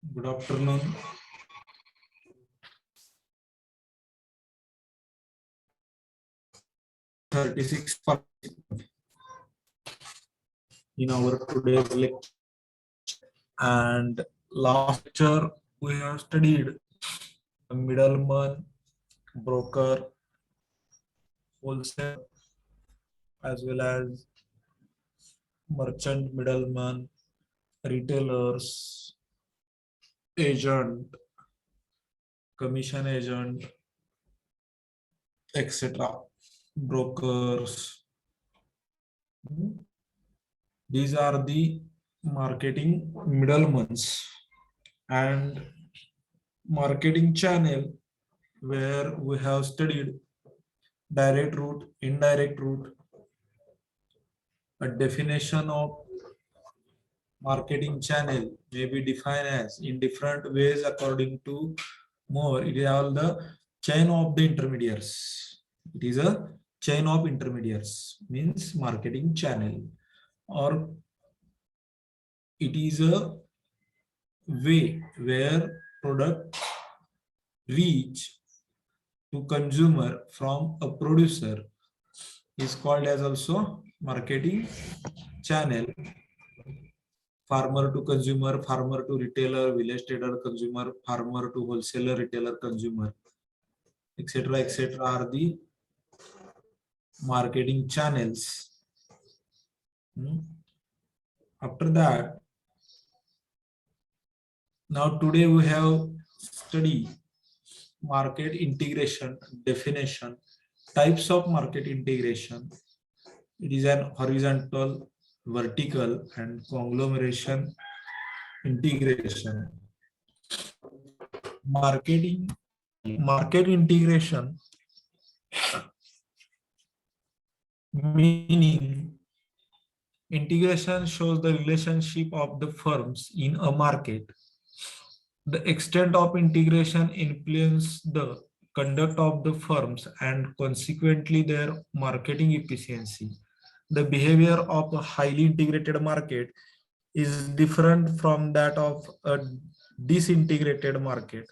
Good afternoon. In our today's lecture, and last lecture we have studied the middleman, broker, wholesale, as well as merchant, middleman, retailers, agent, commission agent, etc. Brokers. These are the marketing middlemen, and marketing channel where we have studied direct route, indirect route, a definition of marketing channel may be defined as in different ways according to more. It is all the chain of the intermediaries. It is a chain of intermediaries, means marketing channel, or it is a way where product reach to consumer from a producer is called as also marketing channel. Farmer to consumer, farmer to retailer, village trader consumer, farmer to wholesaler, retailer consumer, etc. etc. are the marketing channels. After that, now today we have study market integration definition, types of market integration. It is an horizontal, vertical, and conglomeration integration. Market integration meaning integration shows the relationship of the firms in a market. The extent of integration influences the conduct of the firms and consequently their marketing efficiency. The behavior of a highly integrated market is different from that of a disintegrated market.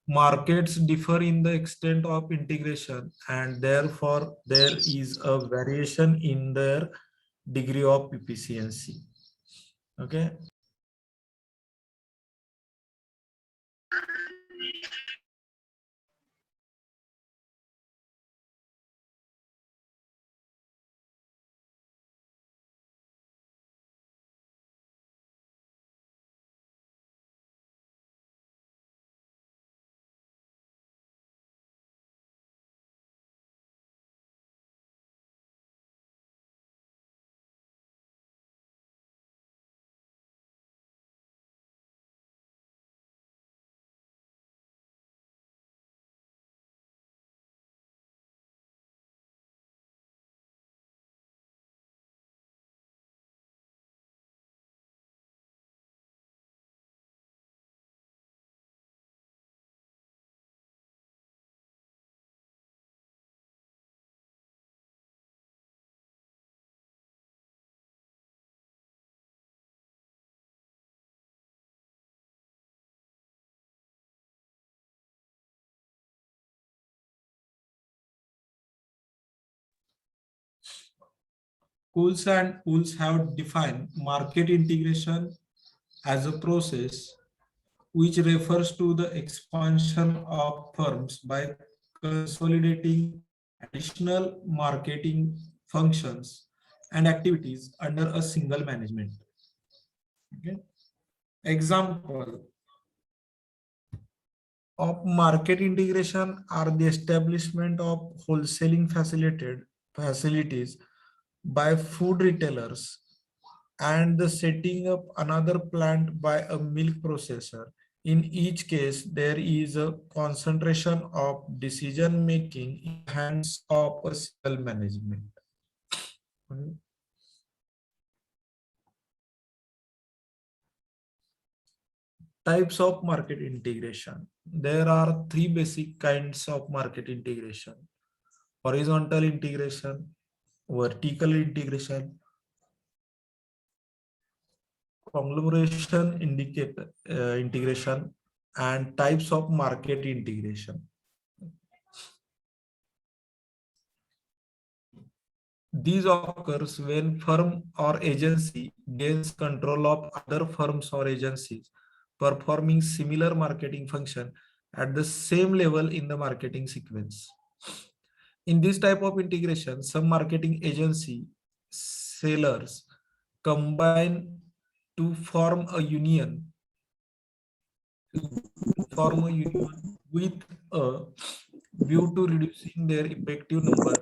Markets differ in the extent of integration, and therefore there is a variation in their degree of efficiency. Okay. Schools and pools have defined market integration as a process which refers to the expansion of firms by consolidating additional marketing functions and activities under a single management. Okay. Example of market integration are the establishment of wholesaling facilities by food retailers and the setting up another plant by a milk processor. In each case, there is a concentration of decision making in the hands of a single management. Types of market integration. There are three basic kinds of market integration: horizontal integration, vertical integration, conglomeration indicate integration and types of market integration. These occurs when firm or agency gains control of other firms or agencies performing similar marketing function at the same level in the marketing sequence. In this type of integration, some marketing agency sellers combine to form a union with a view to reducing their effective number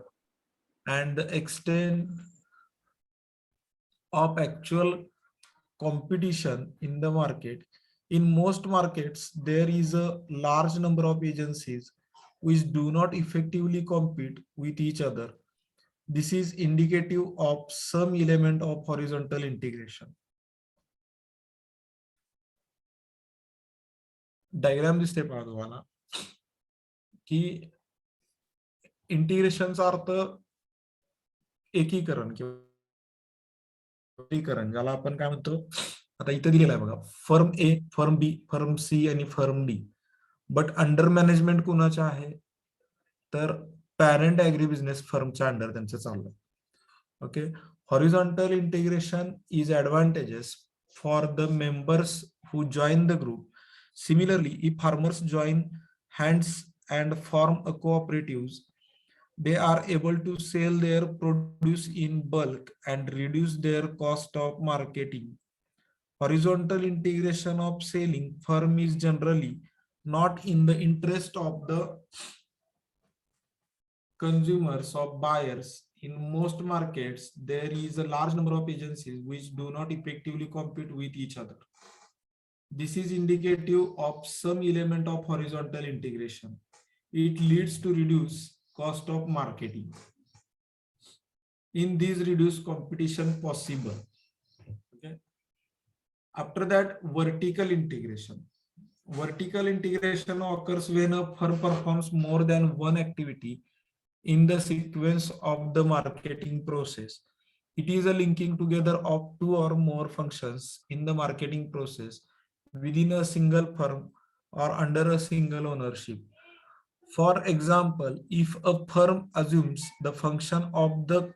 and the extent of actual competition in the market. In most markets, there is a large number of agencies which do not effectively compete with each other. This is indicative of some element of horizontal integration. Diagram दिसते पहा तुम्हाला की इंटिग्रेशनचा अर्थ एकीकरण किंवा ज्याला आपण काय म्हणतो, आता इथे दिलेला आहे बघा, फर्म ए, फर्म बी, फर्म सी आणि firm D. But under management कुणाच्या आहे, तर पॅरेंट ऍग्री बिझनेस फर्मच्या अंडर त्यांचं चाललंय. Okay, horizontal integration is advantages for the members who join the group. Similarly, if farmers join hands and form a cooperatives, they are able to sell their produce in bulk and reduce their cost of marketing. Horizontal integration of selling firm is generally not in the interest of the consumers or buyers. In most markets, there is a large number of agencies which do not effectively compete with each other. This is indicative of some element of horizontal integration. It leads to reduce cost of marketing. In these reduced competition possible. Okay. After that, vertical integration. Vertical integration occurs when a firm performs more than one activity in the sequence of the marketing process. It is a linking together of two or more functions in the marketing process within a single firm or under a single ownership. For example, if a firm assumes the function of the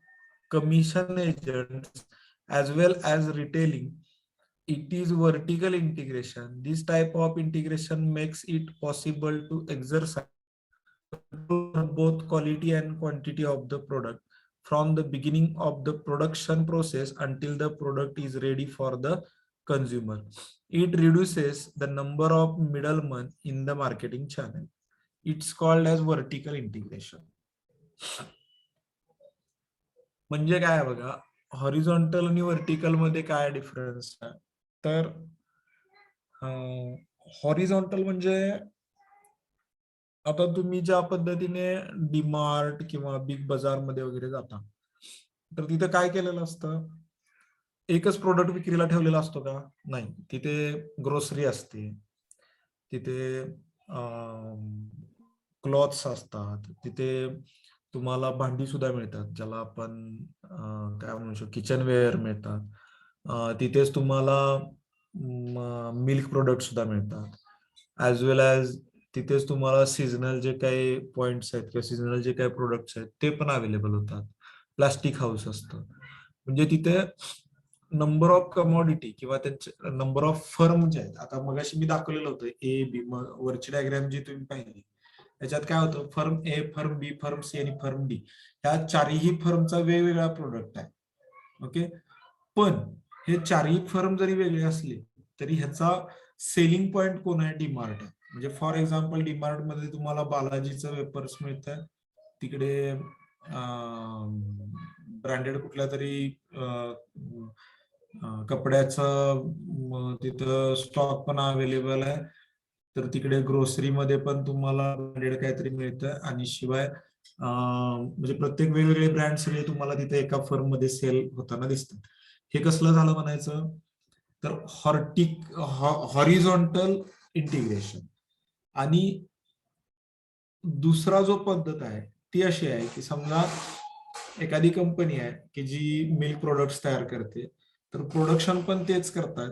commission agents as well as retailing, it is vertical integration. This type of integration makes it possible to exercise both quality and quantity of the product from the beginning of the production process until the product is ready for the consumer. It reduces the number of middlemen in the marketing channel. It's called as vertical integration. म्हणजे काय आहे बघा, horizontal आणि vertical मध्ये काय difference आहे, तर horizontal म्हणजे आता तुम्ही ज्या पद्धतीने डीमार्ट किंवा बिग बाजार मध्ये वगैरे जाता, तर तिथे काय केलेलं असतं, एकच प्रोडक्ट विक्रीला ठेवलेला असतो का, नाही. तिथे ग्रोसरी असते, तिथे क्लॉथ्स असतात, तिथे तुम्हाला भांडी सुद्धा मिळतात, ज्याला आपण काय म्हणू शकतो किचनवेअर मिळतात, तिथेच तुम्हाला मिल्क प्रोडक्ट सुद्धा मिळतात, ऍज वेल ऍज तिथेच तुम्हाला सीझनल जे काही पॉइंट्स आहेत किंवा सीझनल जे काही प्रोडक्ट्स आहेत ते पण अवेलेबल होतात. प्लास्टिक हाऊस असतं, म्हणजे तिथे नंबर ऑफ कमॉडिटी किंवा त्यांचे नंबर ऑफ फर्म जे आहेत, आता मगाशी मी दाखवलेलं होतं ए बी, वरची डायग्राम जी तुम्ही पाहिली त्याच्यात काय होतं, फर्म ए, फर्म बी, फर्म सी आणि फर्म डी ह्या चारही फर्मचा वेगवेगळा प्रोडक्ट आहे. ओके, पण हे चारही फर्म जरी वेगळे असले तरी ह्याचा सेलिंग पॉइंट कोण आहे, डीमार्ट आहे. म्हणजे फॉर एक्झाम्पल डीमार्ट मध्ये तुम्हाला बालाजीचं वेपर्स मिळतं, तिकडे ब्रँडेड कुठल्या तरी कपड्याचं तिथं स्टॉक पण अवेलेबल आहे, तर तिकडे ग्रोसरीमध्ये पण तुम्हाला ब्रँडेड काहीतरी मिळतं, आणि शिवाय म्हणजे प्रत्येक वेगवेगळे ब्रँड सगळे तुम्हाला तिथे एका फर्म मध्ये सेल होताना दिसतात. हे कसलं झालं म्हणायचं, तर हॉरिझॉन्टल इंटिग्रेशन. आणि दुसरा जो पद्धत आहे ती अशी आहे की समजा एखादी कंपनी आहे की जी मिल्क प्रोडक्ट्स तयार करते, तर प्रोडक्शन पण तेच करतात,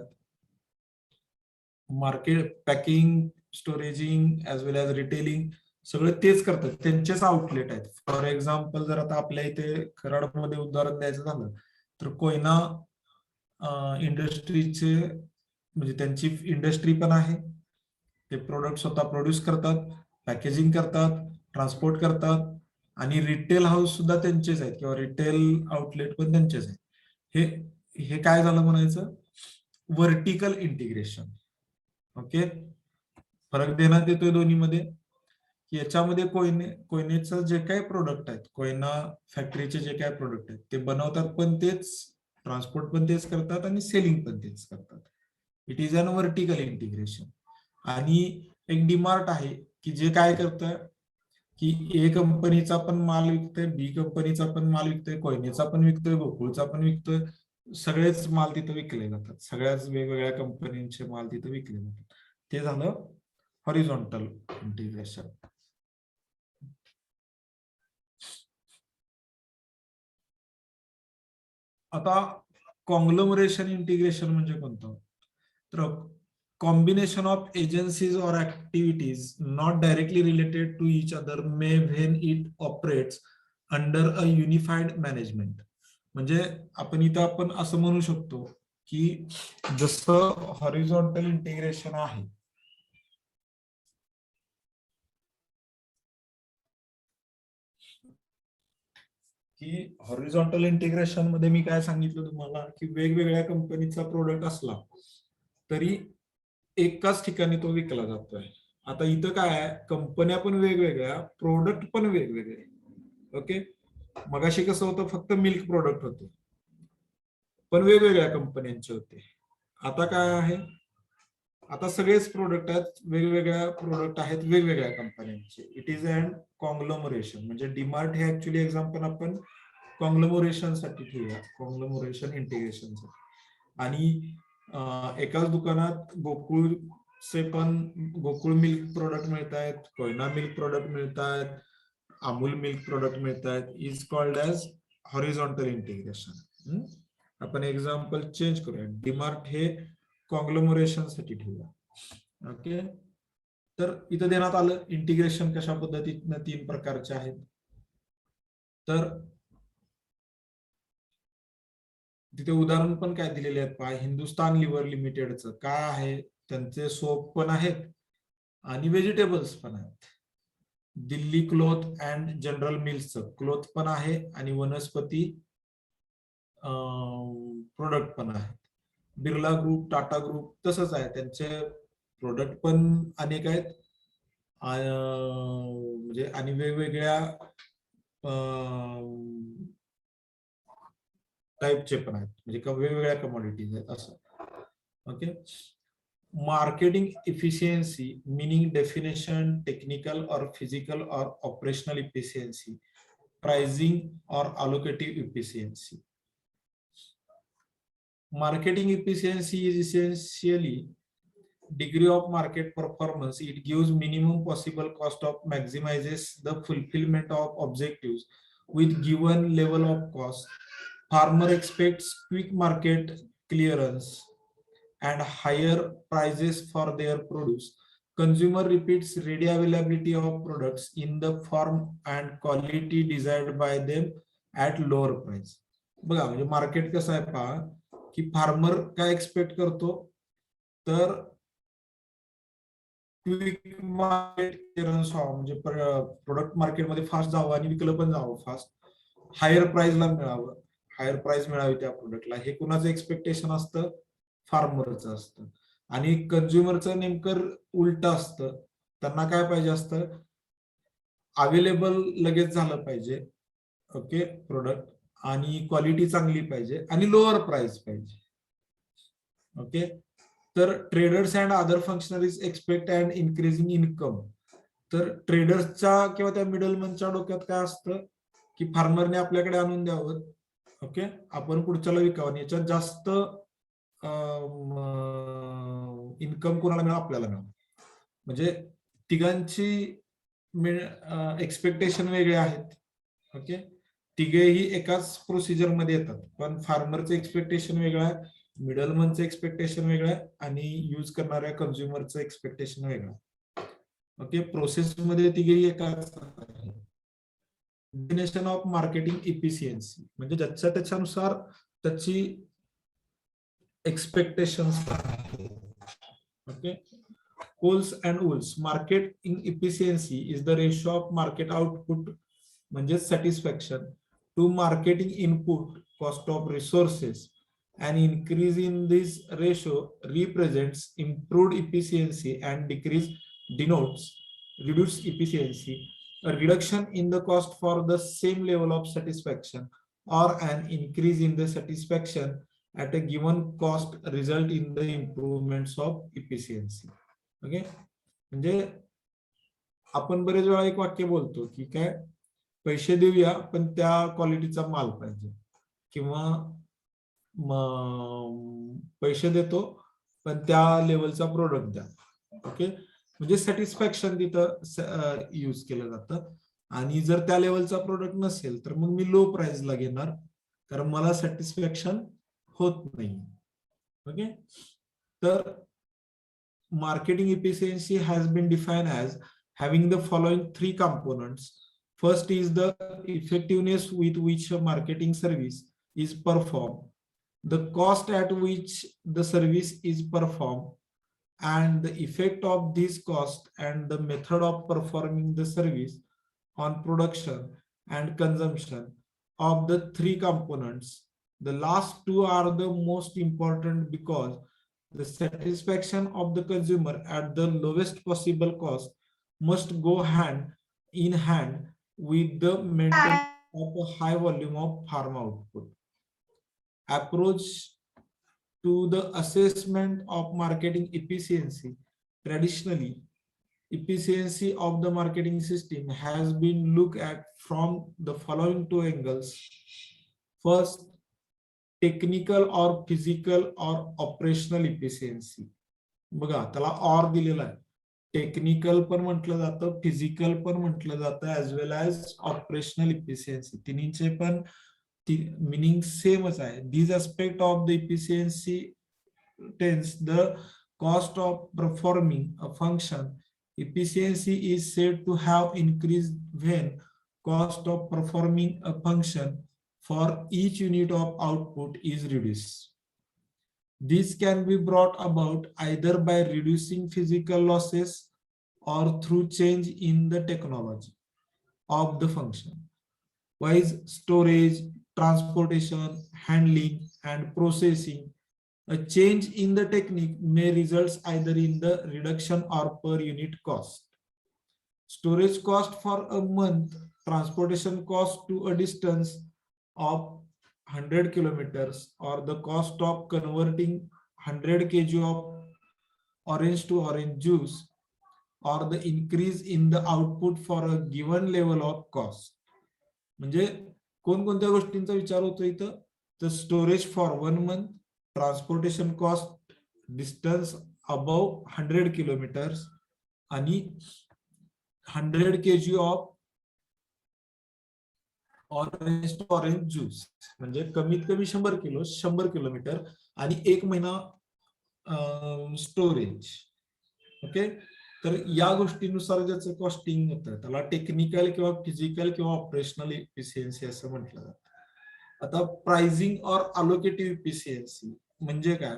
मार्केट पॅकिंग, स्टोरेजिंग ऍज वेल एज रिटेलिंग सगळं तेच करतात, त्यांचेच आउटलेट आहेत. फॉर एक्झाम्पल जर आता आपल्या इथे कराडमध्ये उदाहरण द्यायचं झालं तर कोयना इंडस्ट्रीचे म्हणजे त्यांची इंडस्ट्री पण आहे, ते प्रोडक्ट स्वतः प्रोड्यूस करतात, पॅकेजिंग करतात, ट्रान्सपोर्ट करतात, आणि रिटेल हाऊस सुद्धा त्यांचेच आहेत किंवा रिटेल आउटलेट पण त्यांचेच आहेत. हे हे काय झालं म्हणायचं, व्हर्टिकल इंटिग्रेशन. ओके, फरक देण्यात येतोय दोन्हीमध्ये, की याच्यामध्ये कोयनेचं जे काही प्रोडक्ट आहेत, कोयना फॅक्टरीचे जे काही प्रोडक्ट आहेत ते बनवतात पण तेच, ट्रान्सपोर्ट पण तेच करतात आणि सेलिंग पण तेच करतात. It is an vertical integration. आणि एक डीमार्ट आहे की जे काय करतं की ए कंपनीचा पण माल विकतोय, बी कंपनीचा पण माल विकतोय, कोयनेचा पण विकतोय, गोकुळचा पण विकतोय, सगळेच माल तिथे विकले जातात, सगळ्याच वेगवेगळ्या कंपनीचे माल तिथे विकले जातात. ते झालं हॉरिझॉन्टल इंटिग्रेशन. आता कॉंग्लोमरेशन इंटिग्रेशन म्हणजे कोणतं, तर combination of agencies or activities not directly related to each other may when it operates under a unified management. म्हणजे आपण इथं आपण असं म्हणू शकतो की जसं हॉरिझॉन्टल इंटिग्रेशन आहे, की हॉरिझॉन्टल इंटिग्रेशन मध्ये मी काय सांगितलं तुम्हाला की वेगवेगळ्या कंपनीचा प्रोडक्ट असला तरी एकाच ठिकाणी तो विकला जातोय. आता इथं काय आहे, कंपन्या पण वेगवेगळ्या, प्रोडक्ट पण वेगवेगळे. ओके, मगाशी कसं होतं, फक्त मिल्क प्रोडक्ट होते पण वेगवेगळ्या कंपन्यांचे होते. आता काय आहे, आता सगळेच प्रोडक्ट आहेत, वेगवेगळ्या प्रोडक्ट आहेत वेगवेगळ्या कंपन्यांचे. It is and conglomeration. म्हणजे डीमार्ट हे ऍक्च्युली एक्झाम्पल आपण कॉंग्लोमरेशन साठी ठेवूया, कॉंग्लोमरेशन इंटिग्रेशन साठी. आणि एकाच दुकानात गोकुळचे पण, गोकुळ मिल्क प्रोडक्ट मिळत आहेत, कोयना मिल्क प्रोडक्ट मिळत आहेत, अमूल मिल्क प्रोडक्ट मिळत आहेत, is called as horizontal integration. आपण एक्झाम्पल चेंज करूया, डीमार्ट हे कॉंग्लोमरेशन साठी ठेवूया. ओके, तर इथं देण्यात आलं इंटिग्रेशन कशा पद्धतीने 3 प्रकारचे आहेत. तर तिथे उदाहरण पण काय दिलेले आहेत पहा, हिंदुस्तान लिव्हर लिमिटेडचं काय आहे, त्यांचे सोप पण आहेत आणि व्हेजिटेबल्स पण आहेत. दिल्ली क्लॉथ अँड जनरल मिल्सचं क्लॉथ पण आहे आणि वनस्पती प्रोडक्ट पण आहेत. बिर्ला ग्रुप, टाटा ग्रुप तसंच आहे, त्यांचे प्रोडक्ट पण अनेक आहेत म्हणजे आणि वेगवेगळ्या टाईपचे पण आहेत, म्हणजे वेगवेगळ्या कमोडिटीज आहेत असं. Okay, marketing efficiency meaning definition, technical or physical or operational efficiency, pricing or allocative efficiency. Marketing efficiency is essentially degree of market performance. It gives minimum possible cost of maximizes the fulfillment of objectives with given level of cost. Farmer expects quick market clearance and higher prices for their produce. Consumer repeats ready availability of products in the form and quality desired by them at lower price. बघा, म्हणजे market कसं आहे पहा, की farmer काय expect करतो, तर quick market clearance व्हावं, म्हणजे प्रोडक्ट मार्केटमध्ये फास्ट जावं आणि विकलं पण जावं फास्ट, हायर प्राइसला मिळावं, हायर प्राइस मिळावी त्या प्रोडक्टला, हे कुणाचं एक्सपेक्टेशन असतं, फार्मरचं असतं. आणि कन्झ्युमरचं नेमकं उलट असतं, त्यांना काय पाहिजे असतं, अवेलेबल लगेच झालं पाहिजे, ओके, प्रोडक्ट, आणि क्वालिटी चांगली पाहिजे आणि लोअर प्राइस पाहिजे. ओके, तर traders and other functionaries expect and increasing income. तर ट्रेडर्सच्या किंवा त्या मिडलमनच्या डोक्यात काय असतं, की फार्मरने आपल्याकडे आणून द्यावं, ओके, आपण पुढच्याला विकावं, याच्यात जास्त इन्कम कोणाला मिळावं, आपल्याला मिळावं. म्हणजे तिघांची एक्सपेक्टेशन वेगळे आहेत. ओके, तिघेही एकाच प्रोसिजर मध्ये येतात, पण फार्मरचं एक्सपेक्टेशन वेगळं आहे, मिडलमनचं एक्सपेक्टेशन वेगळं आहे आणि यूज करणाऱ्या कन्झ्युमरचं एक्सपेक्टेशन वेगळं आहे. ओके, प्रोसेस मध्ये तिघेही एकाच. डेफिनेशन ऑफ मार्केटिंग इफिशियन्सी म्हणजे ज्याच्या त्याच्यानुसार त्याची expectations. Okay, Coals and wools. Marketing efficiency is the ratio of market output म्हणजे satisfaction to marketing input cost of resources. An increase in this ratio represents improved efficiency and decrease denotes reduced efficiency. A reduction in the cost for the same level of satisfaction or an increase in the satisfaction at a given cost result in the improvements of efficiency. Okay, म्हणजे आपण बरेच वेळा एक वाक्य बोलतो की काय, पैसे देऊया पण त्या क्वालिटीचा माल पाहिजे, किंवा पैसे देतो पण त्या लेवलचा प्रोडक्ट द्या. ओके, म्हणजे सॅटिस्फॅक्शन तिथं यूज केलं जातं. आणि जर त्या लेवलचा प्रोडक्ट नसेल तर मग मी लो प्राइसला घेणार, कारण मला सॅटिस्फॅक्शन होत नाही. ओके, तर marketing efficiency has been defined as having the following three components. First is the effectiveness with which a marketing service is performed, the cost at which the service is performed, and the effect of this cost and the method of performing the service on production and consumption. Of the three components, the last two are the most important because the satisfaction of the consumer at the lowest possible cost must go hand in hand with the maintenance of a high volume of farm output. Approach to the assessment of marketing efficiency. Traditionally, efficiency of the marketing system has been looked at from the following two angles. First, technical और physical और operational efficiency. बघा त्याला or दिलेला आहे, technical पण म्हटलं जातं, physical पण म्हटलं जातं, as well as operational efficiency. तिन्हीचे पण मिनिंग सेमच आहे. These aspect of the efficiency tends the cost of performing a function. Efficiency is said to have increased when cost of performing a function for each unit of output is reduced. This can be brought about either by reducing physical losses or through change in the technology of the function. Wise storage, transportation, handling, and processing. A change in the technique may result either in the reduction or per unit cost. Storage cost for a month, transportation cost to a distance of 100 kilometers, or the cost of converting 100 kg of orange to orange juice, or the increase in the output for a given level of cost. म्हणजे कोणकोणत्या गोष्टींचा विचार होतो इथं, तर storage for 1 month, transportation cost distance above 100 kilometres, आणि 100 kg of orange to orange juice म्हणजे कमीत कमी 100 किलो, 100 किलोमीटर, आणि 1 महिना स्टोरेज. ओके, तर या गोष्टीनुसार ज्याचं कॉस्टिंग होतं त्याला टेक्निकल किंवा फिजिकल किंवा ऑपरेशनल इफिशियन्सी असं म्हटलं जातं. आता प्राइसिंग और अलोकेटिव्ह इफिशियन्सी म्हणजे काय,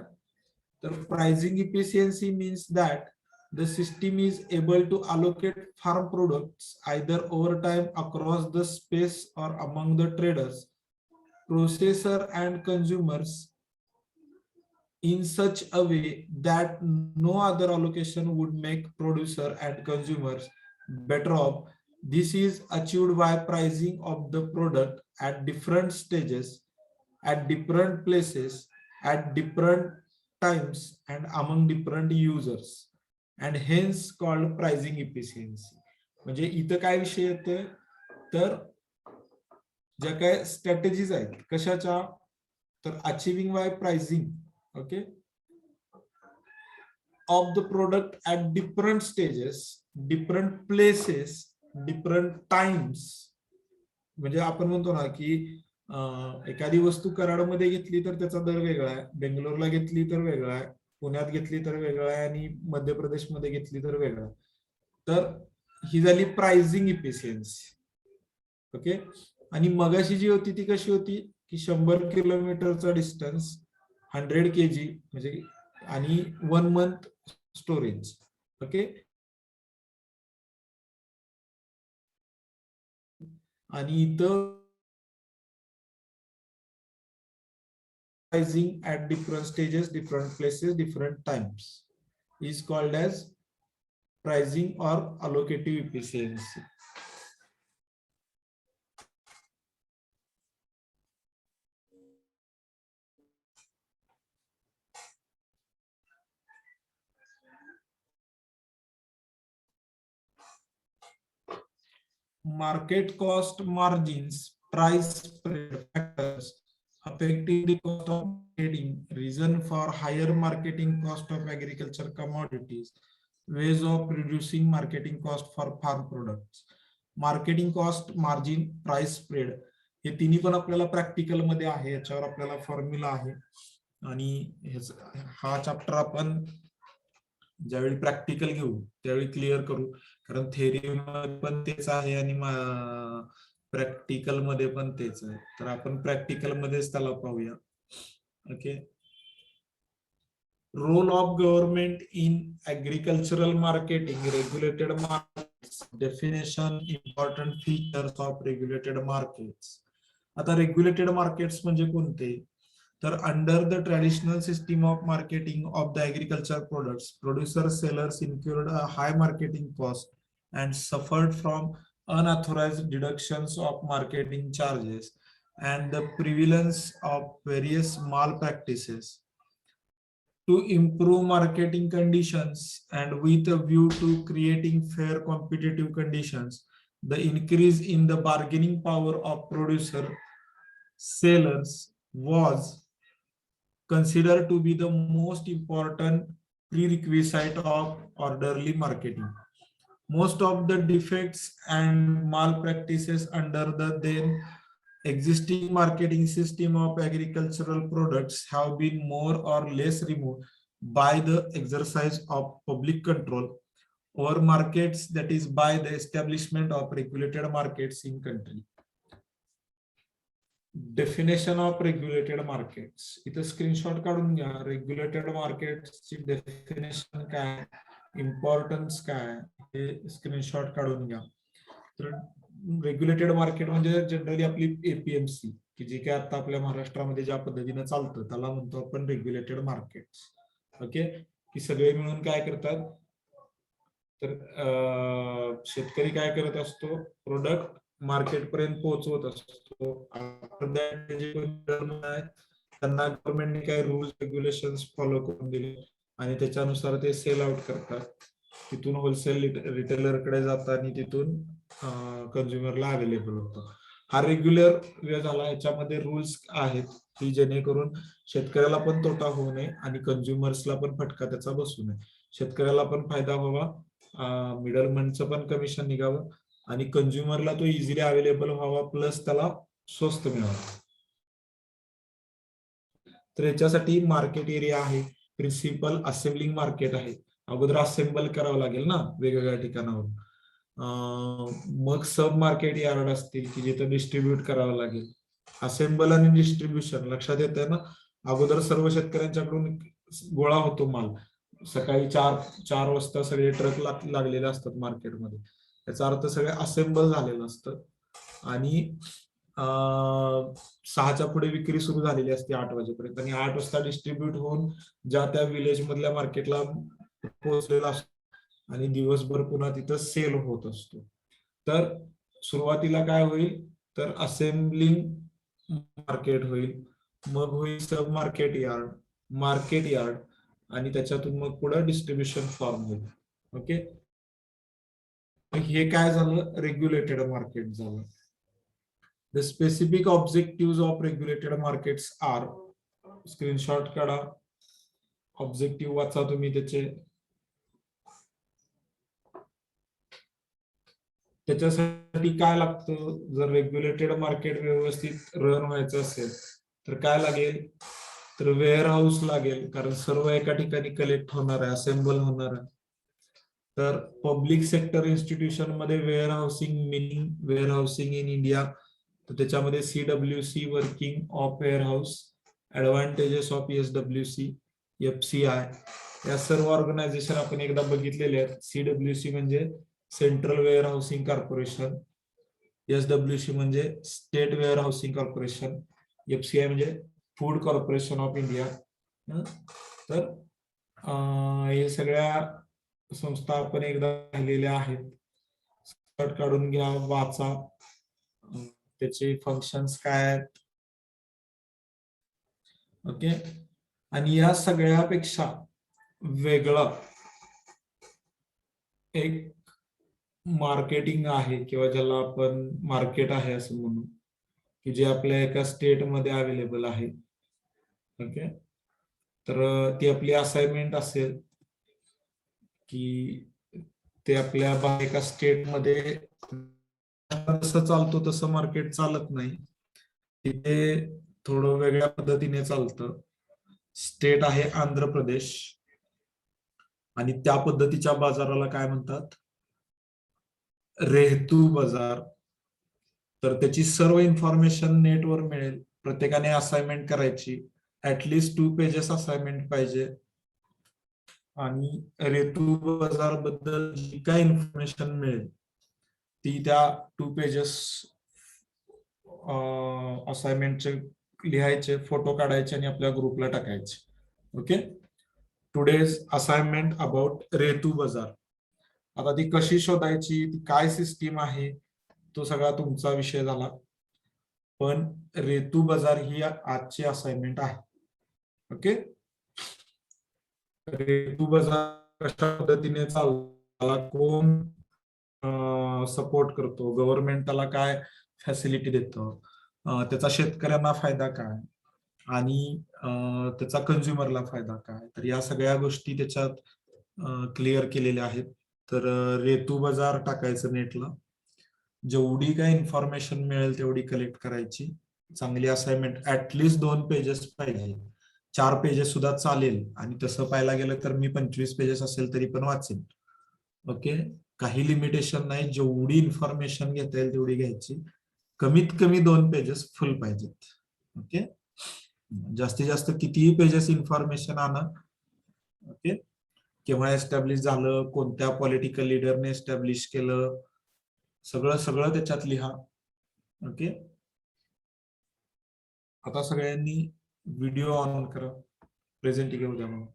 तर pricing efficiency means that the system is able to allocate farm products either over time across the space or among the traders, processor and consumers in such a way that no other allocation would make producer and consumers better off. This is achieved by pricing of the product at different stages, at different places, at different times, and among different users, and hence called pricing efficiency. म्हणजे इथं काय विषय येतोय, तर ज्या काय strategies आहेत कशाच्या, तर achieving by pricing, okay, of the product at different stages, different places, different times, म्हणजे आपण म्हणतो ना की एखादी वस्तू कराडमध्ये घेतली तर त्याचा दर वेगळा आहे, बेंगलोरला घेतली तर वेगळा आहे, पुण्यात घेतली तर वेगळा आहे आणि मध्य प्रदेशमध्ये घेतली तर वेगळा आहे. तर ही झाली प्राइसिंग इफिशियन्सी. ओके. आणि मगाशी जी होती ती कशी होती की 100 किलोमीटरचा डिस्टन्स, 100 kg म्हणजे आणि 1 month स्टोरेज. ओके. आणि इथं pricing at different stages, different places, different times is called as pricing or allocative efficiency. Market cost margins, price spread factors affecting the cost of trading, reason for higher marketing cost of agriculture commodities, ways of reducing marketing cost for farm products. Marketing cost, margin, price spread हे तिन्ही पण आपल्याला practical मध्ये आहे, याच्यावर आपल्याला formula आहे. आणि हा चॅप्टर आपण ज्यावेळी प्रॅक्टिकल घेऊ त्यावेळी क्लिअर करू, कारण थेअरी मध्ये पण तेच आहे आणि प्रॅक्टिकल मध्ये पण तेच आहे. तर आपण प्रॅक्टिकल मध्येच त्याला पाहूया. Okay. Role of government in agricultural marketing, regulated markets, definition, important features of regulated markets. आता रेग्युलेटेड मार्केट्स म्हणजे कोणते? तर under the traditional system of marketing of the agriculture products, producers sellers include a high marketing cost and suffered from unauthorized deductions of marketing charges and the prevalence of various malpractices. To improve marketing conditions and with a view to creating fair competitive conditions, the increase in the bargaining power of producer sellers was considered to be the most important prerequisite of orderly marketing. Most of the defects and malpractices under the then existing marketing system of agricultural products have been more or less removed by the exercise of public control over markets, that is by the establishment of regulated markets in country. Definition of regulated markets, इथे screenshot काढून घ्या. Regulated मार्केटची definition काय, importance काय, हे screenshot काढून घ्या. तर रेग्युलेटेड मार्केट म्हणजे जनरली आपली एपीएमसी, की जी काय आता आपल्या महाराष्ट्रामध्ये ज्या पद्धतीने चालतं त्याला म्हणतो आपण रेग्युलेटेड मार्केट. ओके. की सगळे मिळून काय करतात, तर शेतकरी काय करत असतो, प्रोडक्ट मार्केट पर्यंत पोहोचवत असतो. त्यांना गव्हर्नमेंटने काही रूल्स रेग्युलेशन फॉलो करून दिले आणि त्याच्यानुसार ते सेल आउट करतात. तिथून होलसेल रिटेलरकडे जातात आणि तिथून कंझ्युमरला अवेलेबल होतं. हा रेग्युलर वे झाला. याच्यामध्ये रूल्स आहेत की जेणेकरून शेतकऱ्याला पण तोटा होऊ नये आणि कंझ्युमर्सला पण फटका त्याचा बसू नये. शेतकऱ्याला पण फायदा व्हावा, मिडलमॅनचं पण कमिशन निघावं आणि कंझ्युमरला तो इझिली अवेलेबल व्हावा, प्लस त्याला स्वस्त मिळावं. तर याच्यासाठी मार्केट एरिया आहे, प्रिन्सिपल असेंबलिंग मार्केट आहे. अगोदर असेंबल करावं लागेल ना वेगवेगळ्या ठिकाणावर. मग सब मार्केट यार्ड असतील की जिथे डिस्ट्रीब्यूट करावं लागेल. असेंबल आणि डिस्ट्रीब्युशन लक्षात येतं ना. अगोदर सर्व शेतकऱ्यांच्याकडून गोळा होतो माल. सकाळी 4 वाजता सगळे ट्रक लागलेले असतात मार्केटमध्ये. याचा अर्थ सगळे असेंबल झालेलं असतं आणि 6च्या पुढे विक्री सुरू झालेली असते 8 वाजेपर्यंत आणि 8 वाजता डिस्ट्रीब्यूट होऊन ज्या त्या विलेज मधल्या मार्केटला पोहोचलेला असतो आणि दिवसभर पुन्हा तिथं सेल होत असतो. तर सुरुवातीला काय होईल, तर असेंबलिंग मार्केट होईल, मग होईल सब मार्केट यार्ड आणि त्याच्यातून मग पुढे डिस्ट्रीब्युशन फॉर्म होईल. ओके. हे काय झालं, रेग्युलेटेड मार्केट झालं. The specific objectives of regulated markets are, screenshot काढा, ऑब्जेक्टिव्ह वाचा तुम्ही त्याचे. त्याच्यासाठी काय लागतं, जर रेग्युलेटेड मार्केट व्यवस्थित रन व्हायचं असेल तर काय लागेल, तर वेअर हाऊस लागेल, कारण सर्व एका ठिकाणी कलेक्ट होणार आहे, असेंबल होणार आहे. तर पब्लिक सेक्टर इन्स्टिट्यूशन मध्ये warehousing, meaning warehousing in India, तर त्याच्यामध्ये CWC working of warehouse, advantages of SWC, FCI, या सर्व ऑर्गनायझेशन आपण एकदा बघितलेले आहेत. CWC म्हणजे central warehousing corporation, SWC म्हणजे state warehousing corporation, FCI म्हणजे फूड कॉर्पोरेशन ऑफ इंडिया. तर हे सगळ्या संस्था आपण एकदा पाहिलेल्या आहेत. काढून घ्या, वाचा, त्याचे फंक्शन्स काय आहेत. ओके. आणि या सगळ्यापेक्षा वेगळं एक मार्केटिंग आहे, किंवा ज्याला आपण मार्केट आहे असं म्हणू, की जे आपल्या एका स्टेट मध्ये अवेलेबल आहे. ओके. तर ती आपली असाइनमेंट असेल की ते आपल्या एका स्टेट मध्ये जसं चालतो तसं मार्केट चालत नाही, तिथे थोडं वेगळ्या पद्धतीने चालतं. स्टेट आहे आंध्र प्रदेश, आणि त्या पद्धतीच्या बाजाराला काय म्हणतात, रेहतू बाजार. तर त्याची सर्व इन्फॉर्मेशन नेटवर मिळेल. प्रत्येकाने असाइनमेंट करायची, ऍटलिस्ट 2 पेजेस असाइनमेंट पाहिजे. आणि रेतू बाजार बद्दल जी काय इन्फॉर्मेशन मिळेल ती त्या 2 पेजेस असाइनमेंटचे लिहायचे, फोटो काढायचे आणि आपल्या ग्रुपला टाकायचे. ओके. टुडेज असाइनमेंट अबाउट रेतू बाजार. आता ती कशी शोधायची, ती काय सिस्टीम आहे, तो सगळा तुमचा विषय झाला. पण रेतू बाजार ही आजची असाइनमेंट आहे. ओके. रेतू बाजार कशा पद्धतीने चालला, कोण सपोर्ट करतो, गव्हर्नमेंट त्याला काय फॅसिलिटी देतं, त्याचा शेतकऱ्यांना फायदा काय, आणि त्याचा कंझ्युमरला फायदा काय, तर या सगळ्या गोष्टी त्याच्यात क्लिअर केलेल्या आहेत. तर रेतू बाजार टाकायचं नेटला, जेवढी काय इन्फॉर्मेशन मिळेल तेवढी कलेक्ट करायची. चांगली असाइनमेंट, ऍटलिस्ट 2 पेजेस पाहिजे, 4 पेजेस सुद्धा चालेल. आणि तसं पाहायला गेलं तर मी 25 पेजेस असेल तरी पण वाचेन. ओके. काही लिमिटेशन नाही, जेवढी इन्फॉर्मेशन घेता येईल तेवढी घ्यायची. कमीत कमी 2 पेजेस फुल पाहिजेत. ओके. जास्तीत जास्त कितीही पेजेस इन्फॉर्मेशन आणा. ओके. केव्हा एस्टॅब्लिश झालं, कोणत्या पॉलिटिकल लीडरने एस्टॅब्लिश केलं, सगळं सगळं त्याच्यात लिहा. ओके. आता सगळ्यांनी व्हिडिओ ऑन करा, प्रेझेंट घेऊ द्या मला.